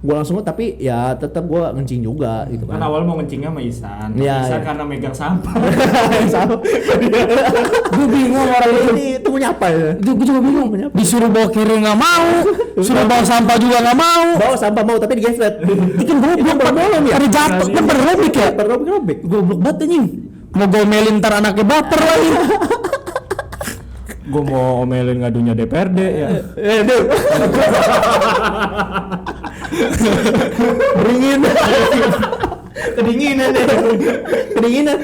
Gua langsung tapi ya tetap gua ngencing juga gitu Kan kan. awal mau ngencingnya sama Isan. Iya, Isan iya. karena megang sampah. Gue bingung orang itu. Itu punya apa ya? Itu gue juga bingung. Punya apa? Disuruh bawa kiri nggak mau, suruh bawa sampah juga nggak mau. Bawa sampah mau tapi digesret. Bikin goblok belum ya? Ada jatuh kan berlebih ya? Robek. Goblok banget anjing. Mau gomelin ntar anaknya baper lagi. Gue mau omelin ngadunya DPRD ya. Beringin. Kedinginan deh. Kedinginan.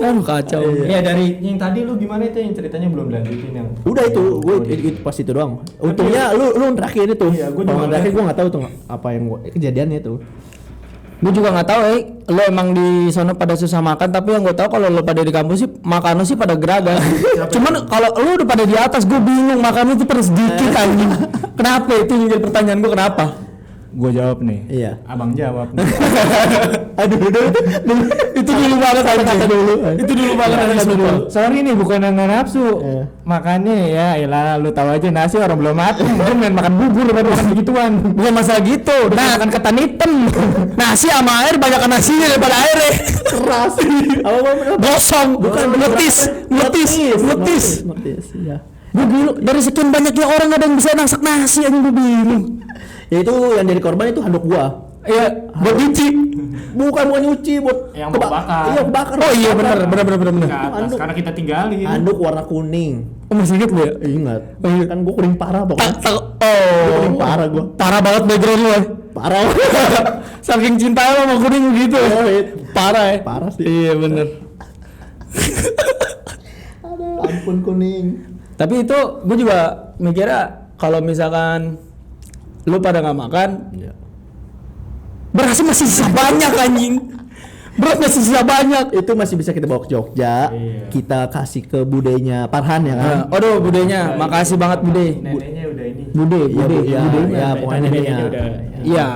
Aduh kacau. Ya dari yang tadi lu gimana itu yang ceritanya belum dilanjutin yang. Udah itu, gue itu pas itu doang. Untungnya lu terakhir itu. Iya, gua Kalau juga terakhir gue nggak tahu tuh apa yang kejadiannya itu. Gue juga nggak tahu lo emang di sana pada susah makan, tapi yang gue tahu kalau lo pada di kampus sih makan lo sih pada geragas. Cuman kalau lo udah pada di atas gue bingung makan lo tuh pada sedikit anjing. Kenapa itu yang jadi pertanyaan gue kenapa? Gue jawab nih. Iya. Abang jawab. Nih. Aduh, Itu dulu banget kata dulu. Itu dulu banget kata dulu. Sorry nih bukan nggak nafsu. Makannya ya elah lu tahu aja nasi orang belum matang. Gue main makan bubur daripada makan begituan. Bukan masalah gitu. Nah, makan ketan hitam. Nasi sama air banyak nasinya daripada airnya. keras. Apa Gosong. Bukan meletis. Iya. Gue bingung dari sekian banyaknya orang ada yang bisa masak nasi anjing gue bingung. Ya itu yang jadi korban itu handuk gua. Iya, buat nyuci. Bukan nyuci, buat Yang mau bakar. Iya, bakar. Oh iya benar. Ke atas karena kita tinggalin. Handuk warna kuning. Oh masih inget lu ya? Ingat. Oh, iya. Kan gua kuning parah pokoknya. Gua Oh. kuning parah gua. Parah banget background lu. Parah. Saking cinta lo sama kuning gitu. Parah ya. Parah sih. Iya bener. Ampun kuning. Tapi itu gue juga mikirnya kalau misalkan lu pada nggak makan, Iya. berasnya masih sisa banyak anjing. Beras masih sisa banyak. Itu masih bisa kita bawa ke Jogja. Iya. Kita kasih ke budenya Parhan ya kan. Aduh budenya, makasih banget bude. Neneknya udah ini. Bude, Iya, bude, ya, budenya. ya, pokoknya neneknya. udah. Iya.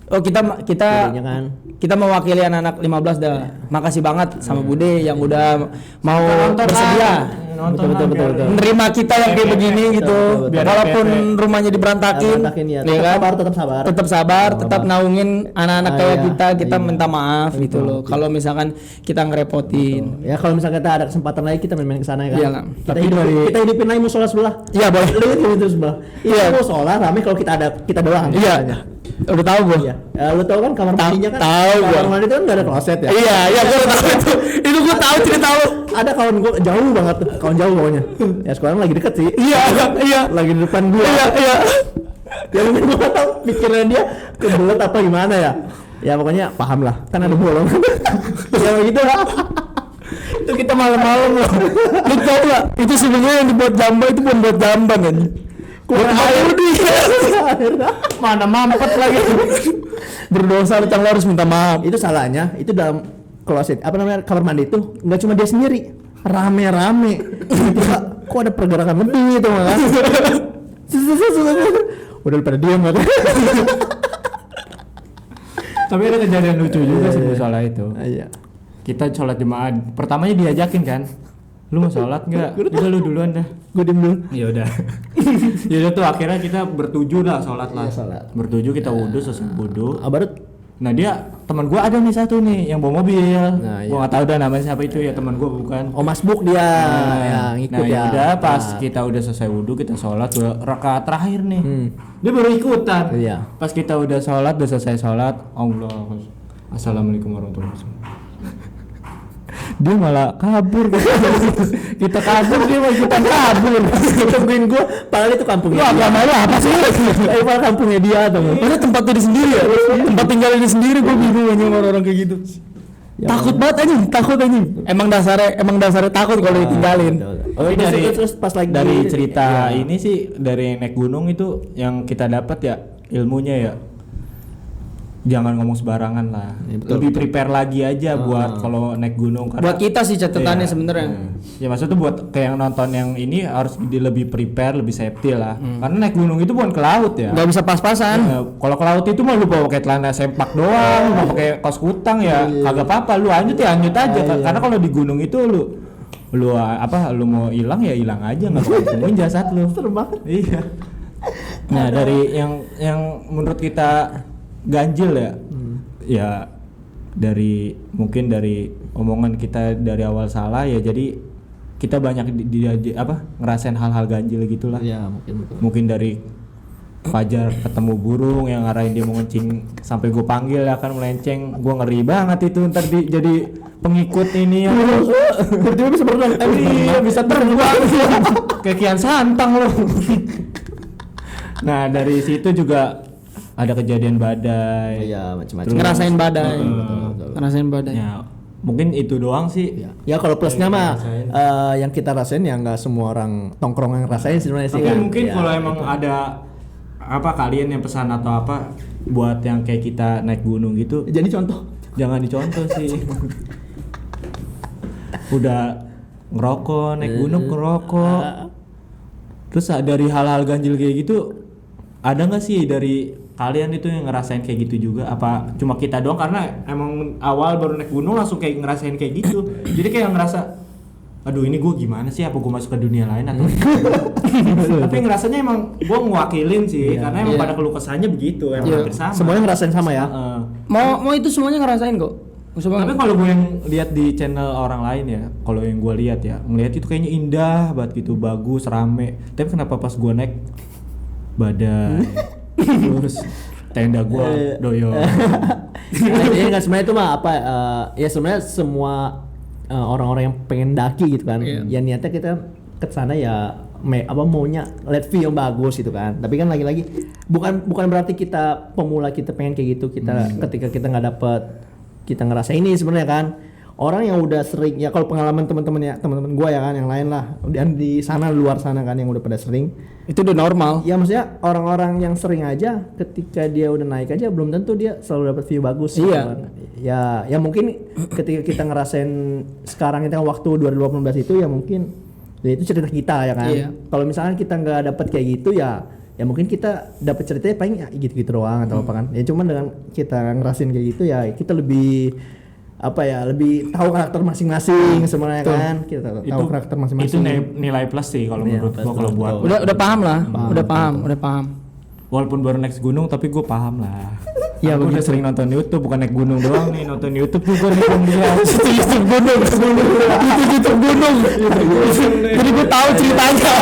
Oh kita Budenya kan. kita mewakili anak-anak 15 dah. Makasih banget sama Bude yang udah mau Nonton bersedia. lah. Nonton Betul, lah, betul, biar- betul. Menerima kita yang kayak begini gitu. betul, betul. Walaupun Biar rumahnya diberantakin, Berantakin, ya. ya Tetap kan? sabar, tetap sabar. Tetap sabar, tetap naungin anak-anak kayak iya. kita Iya. minta maaf gitu Betul, loh. betul. Kalau misalkan kita ngerepotin. Ya kalau misalnya kita ada kesempatan lagi kita main-main ke sana ya kan. Iya, nggak? Kita Tapi hidupin, dari- kita hidupin lagi musola sebelah. Iya boleh. Lu hidupin itu sebelah. Iya, Iya. musola rame kalau kita doang. Iya. Udah tahu gue. Iya. Lu tahu kan kamar mandinya kan? tahu gua. Kamar mandi itu kan enggak ada kloset ya. Iya, gue udah tahu itu. Itu gue tahu cerita lu. Ada kawan gua jauh banget tuh, kawan jauh pokoknya. Ya sekarang lagi deket sih. Iya, iya. Lagi di depan gua. Iya, iya. Ya mungkin gua nggak tahu pikiran dia kebelet apa gimana ya. Ya pokoknya paham lah. Kan ada bolong. Ya begitu lah. Itu kita malam-malam loh. Lu tau gak? Itu sebenarnya yang dibuat jamba itu bukan buat jamban kan. Buat air mana mampet lagi. Berdosa lu Cang, lu harus minta maaf. Itu salahnya, itu dalam kloset apa namanya kamar mandi itu nggak cuma dia sendiri, rame-rame. Kok ada pergerakan lebih gitu kan? Udah pada diam kan? Tapi ada kejadian lucu juga sih musola itu. Iya. Kita sholat jemaah. Pertamanya diajakin kan. Lu mau sholat nggak? Udah lu duluan dah. Gue diem dulu. Ya udah. Ya udah tuh akhirnya kita bertujuh lah sholat lah. Iya, sholat. Bertujuh kita wudhu, selesai wudhu. Abarut. Nah dia teman gua ada nih satu nih yang bawa mobil. Nah, Gua nggak tahu dah namanya siapa itu ya, teman gua bukan. Oh Masbuk dia ya ngikut Nah, ya. udah pas Nah, kita udah selesai wudhu kita sholat rakaat terakhir nih. Dia baru ikutan. Iya. Pas kita udah sholat, udah selesai sholat, Allah, assalamualaikum warahmatullahi wabarakatuh. Dia malah kabur. Kita kabur dia malah ikutan kabur. Tungguin gue, padahal itu kampungnya. Lu agama lu apa sih? Tapi padahal kampungnya dia tuh. Mana tempat diri sendiri ya? Tempat tinggal diri sendiri gue bingung aja sama orang kayak gitu. Takut banget anjing, takut anjing. Emang dasarnya takut kalau ditinggalin. Oh, Tapi terus pas lagi dari cerita Iya. ini sih dari naik gunung itu yang kita dapat ya ilmunya ya. Jangan ngomong sembarangan lah. Lebih prepare lagi aja buat kalau naik gunung karena Buat kita sih catatannya Iya. sebenarnya. Ya maksudnya buat kayak yang nonton yang ini harus lebih prepare, lebih safety lah. Karena naik gunung itu bukan ke laut ya. Nggak bisa pas-pasan. Ya, kalau ke laut itu mah lu bawa pakai celana sempak doang, lu pakai kaos kutang ya kagak apa-apa, lu lanjut ya lanjut aja. Karena kalau di gunung itu lu apa lu mau hilang ya hilang aja, nggak bakal temuin jasad lu. Serem banget. Iya. Nah dari yang menurut kita ganjil ya, ya dari mungkin dari omongan kita dari awal salah ya jadi kita banyak ngerasain hal-hal ganjil gitulah. Iya, mungkin betul. Mungkin dari Fajar ketemu burung yang ngarahin dia mau ngencing sampai gue panggil ya kan melenceng, gue ngeri banget itu ntar jadi pengikut ini ya. Tiba-tiba bisa berenang. Iya bisa terbang kayak Kian Santang loh. Nah dari situ juga ada kejadian badai. Iya, macam-macam. Terus- Ngerasain badai. betul. Ngerasain badai. Ya mungkin itu doang sih. Ya kalau plusnya mah Rasain. yang kita rasain ya nggak semua orang tongkrong yang rasain sebenarnya sih. Tapi kan. mungkin Ya, kalau emang ada apa kalian yang pesan atau apa buat yang kayak kita naik gunung gitu, jadi contoh. jangan dicontoh sih. Udah ngerokok, naik gunung ngerokok. Terus dari hal-hal ganjil kayak gitu, ada nggak sih dari kalian itu yang ngerasain kayak gitu juga? Apa cuma kita doang karena emang awal baru naik gunung langsung kayak ngerasain kayak gitu. Jadi kayak ngerasa, aduh ini gue gimana sih? Apa gue masuk ke dunia lain atau? Tapi ngerasanya emang gue ngewakilin sih, karena emang pada keluh kesahnya begitu, emang Iya. hampir sama. Semuanya ngerasain sama ya. Heeh. Mau itu semuanya ngerasain kok. Tapi kalau gue yang lihat di channel orang lain ya, kalau yang gue lihat ya, ngelihat itu kayaknya indah banget gitu, bagus, rame. Tapi kenapa pas gue naik badai, terus tenda gua doyo. Ini kan sebenarnya itu mah apa ya sebenarnya semua orang-orang yang pengen daki gitu kan. Ya niatnya kita ke sana ya maunya lihat view yang bagus gitu kan. Tapi kan lagi-lagi bukan berarti kita pemula kita pengen kayak gitu. Ketika kita nggak dapet, kita ngerasa ini sebenarnya kan. Orang yang udah sering ya kalau pengalaman teman-teman gue ya kan yang lain lah dan di sana luar sana kan yang udah pada sering Itu udah normal. ya maksudnya orang-orang yang sering aja ketika dia udah naik aja belum tentu dia selalu dapat view bagus gitu Iya. kan. Ya mungkin ketika kita ngerasain sekarang itu waktu 2018 itu ya mungkin ya itu cerita kita ya kan. Iya. Kalau misalnya kita nggak dapat kayak gitu ya mungkin kita dapat ceritanya paling ya gitu-gitu doang atau apa kan. Ya cuman dengan kita ngerasain kayak gitu ya kita lebih lebih tahu karakter masing-masing sebenarnya kan. Kita tahu karakter Itu masing-masing. nilai plus sih kalau Iya, menurut gua kalau buat. Udah paham lah. Udah paham. Walaupun baru naik gunung tapi gua paham lah. Ya, Aku udah sering nonton YouTube, bukan naik gunung doang nih, nonton YouTube juga nih belum lihat. YouTube gunung. Jadi gue tahu ceritanya.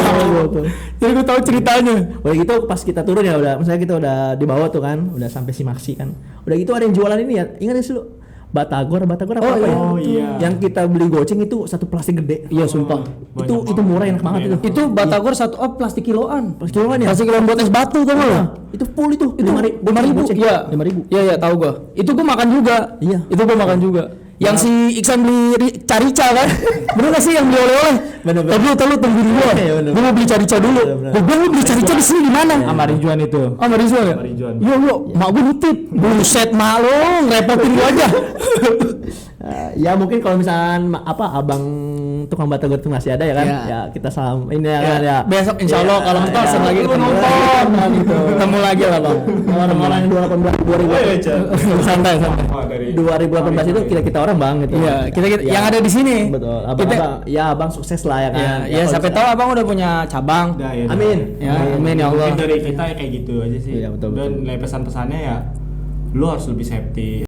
Jadi gue tahu ceritanya. Udah gitu pas kita turun ya misalnya kita udah di bawah tuh kan, udah sampai Simaksi kan. Udah gitu ada yang jualan ini ya. Ingat sih lu? Batagor apa ya? Oh, iya. Yang kita beli goceng itu satu plastik gede. Iya sumpah. Itu murah enak banget itu. Itu Batagor satu plastik kiloan. Plastik kiloan ya? Plastik kiloan buat es batu tuh lo. Itu full itu. 5.000. Iya. 5.000. Iya tahu gua. Itu gua makan juga. Iya. Itu gua makan juga. Yang si Iksan beli carica kan? Bener gak sih yang beli oleh-oleh? Bener. Tapi lu tungguin gua. Iya, bener. Gua mau beli carica dulu. Gua bilang lu beli carica di sini di mana? Sama Rinjuan itu. Oh, Marizuan ya? Marizuan. Yo, mak gua nitip. Buset, mak lu ngerepotin gua aja. Ya mungkin kalau misalkan abang tukang batagor itu masih ada ya kan? Iya. Ya kita salam ini ya kan ya. Besok insya Allah kalau mentok ya, lagi lu ketemu. nonton kan gitu. Ketemu lagi lah bang. Orang-orang yang 2018 Santai. 2018 itu kita orang bang gitu. Iya, kita Ya, yang ada di sini. Betul. Kita- Abang sukses lah ya kan. Ya, kalau sampai bisa- tahu abang udah punya cabang. Udah, ya, Amin. Ya, amin ya Allah. Mungkin dari kita ya kayak gitu aja sih. Iya, betul, Dan betul. nilai pesan-pesannya ya lu harus lebih safety